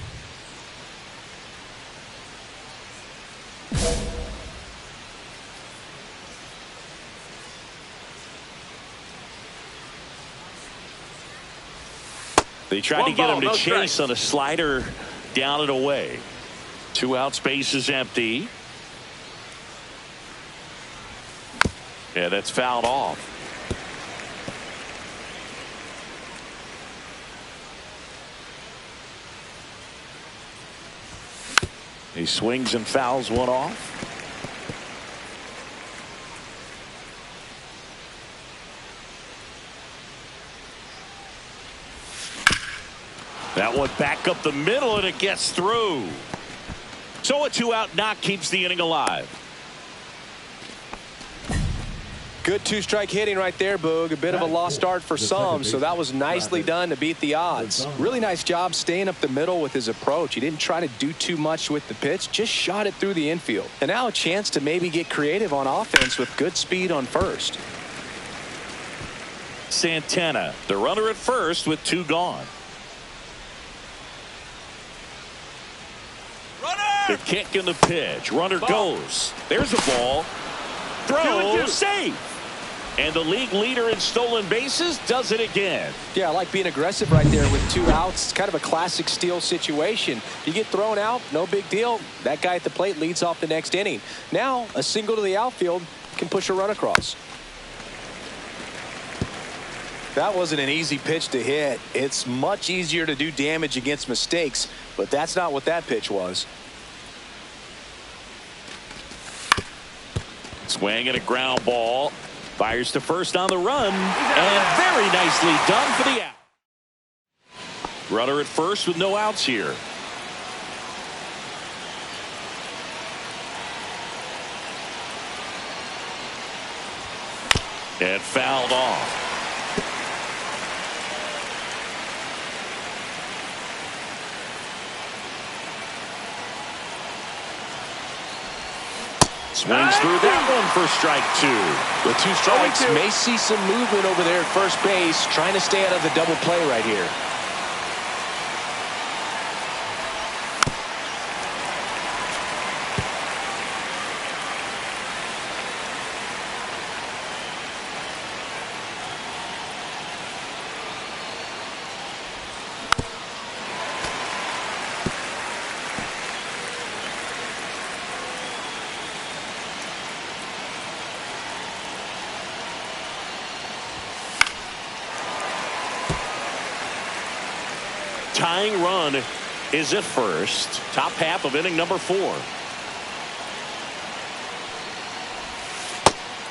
They tried to get him to chase on a slider down and away. 2 outs, base is empty. Yeah, that's fouled off. He swings and fouls one off. That one back up the middle, and it gets through. So a 2-out knock keeps the inning alive. Good 2-strike hitting right there, Boog. A bit of a lost start for some, so that was nicely done to beat the odds. Really nice job staying up the middle with his approach. He didn't try to do too much with the pitch, just shot it through the infield. And now a chance to maybe get creative on offense with good speed on first. Santana, the runner at first with 2 gone. The kick and the pitch. Runner goes. There's a ball. Throw. Safe. And the league leader in stolen bases does it again. Yeah, I like being aggressive right there with 2 outs. It's kind of a classic steal situation. You get thrown out, no big deal. That guy at the plate leads off the next inning. Now, a single to the outfield can push a run across. That wasn't an easy pitch to hit. It's much easier to do damage against mistakes, but that's not what that pitch was. Swing and a ground ball. Fires to first on the run. And very nicely done for the out. Runner at first with no outs here. And fouled off. Swings through that one for strike 2. With 2 strikes, may see some movement over there at first base, trying to stay out of the double play right here. Tying run is at first. Top half of inning number 4.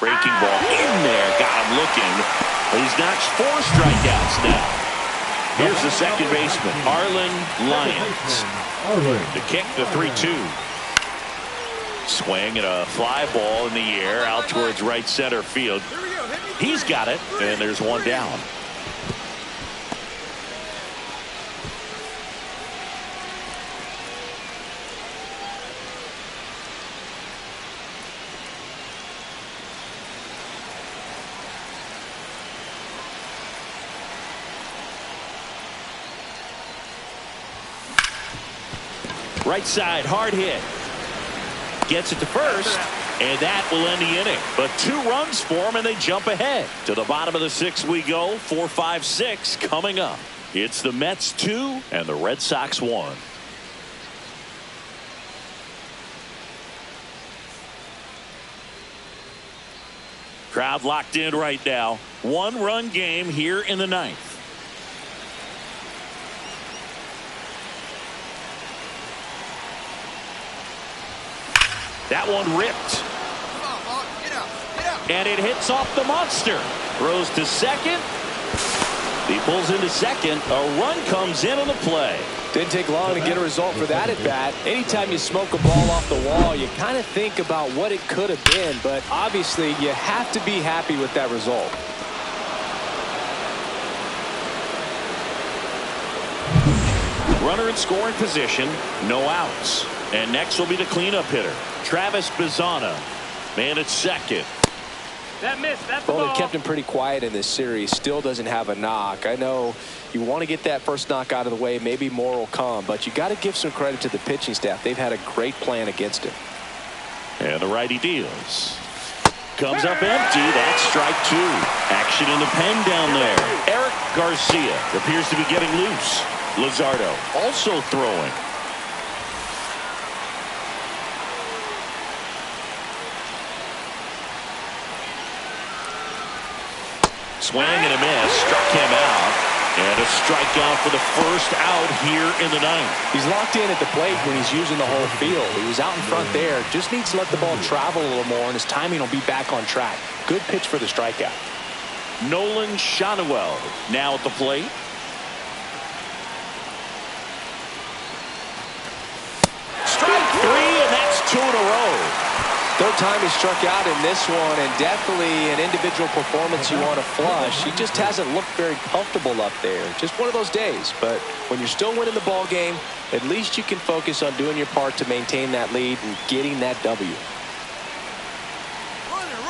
Breaking ball in there. Got him looking. He's notched 4 strikeouts now. Here's the second baseman, Arlen Lyons. The kick, the 3-2. Swing and a fly ball in the air out towards right center field. He's got it, and there's one down. Right side, hard hit. Gets it to first, and that will end the inning. But 2 runs for him, and they jump ahead. To the bottom of the 6th we go. 4, 5, 6 coming up. It's the Mets 2 and the Red Sox 1. Crowd locked in right now. 1-run game here in the 9th. That one ripped. And it hits off the monster. Throws to second. He pulls into second. A run comes in on the play. Didn't take long to get a result for that at bat. Anytime you smoke a ball off the wall, you kind of think about what it could have been. But obviously, you have to be happy with that result. Runner in scoring position. No outs. And next will be the cleanup hitter, Travis Bazzana. Man at second. That missed. That's the ball. Well, they kept him pretty quiet in this series. Still doesn't have a knock. I know you want to get that first knock out of the way. Maybe more will come. But you got to give some credit to the pitching staff. They've had a great plan against him. And the righty deals. Comes up empty. That's strike 2. Action in the pen down there. Eric Garcia appears to be getting loose. Luzardo also throwing. Swing and a miss. Struck him out. And a strikeout for the first out here in the 9th. He's locked in at the plate when he's using the whole field. He was out in front there. Just needs to let the ball travel a little more, and his timing will be back on track. Good pitch for the strikeout. Nolan Shanuel now at the plate. Strike 3, and that's 2 in a row. 3rd time he struck out in this one, and definitely an individual performance you want to flush. He just hasn't looked very comfortable up there. Just one of those days. But when you're still winning the ball game, at least you can focus on doing your part to maintain that lead and getting that W.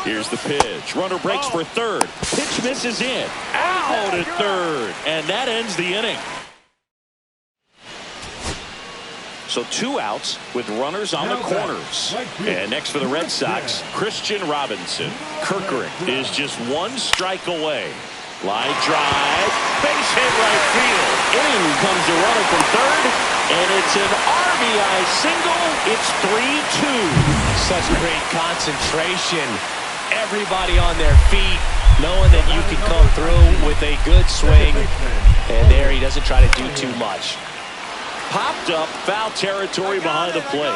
Here's the pitch. Runner breaks for third. Pitch misses in. Out at third. And that ends the inning. So 2 outs with runners on the corners. And next for the Red Sox, Christian Robinson. Kirkering is just 1 strike away. Line drive. Base hit right field. In comes the runner from third. And it's an RBI single. It's 3-2. Such great concentration. Everybody on their feet, knowing that you can come through with a good swing. And there he doesn't try to do too much. Popped up, foul territory behind the plate.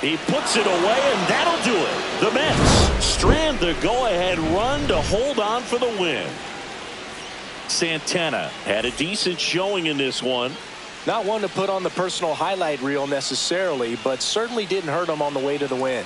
He puts it away, and that'll do it. The Mets strand the go-ahead run to hold on for the win. Santana had a decent showing in this one. Not one to put on the personal highlight reel necessarily, but certainly didn't hurt him on the way to the win.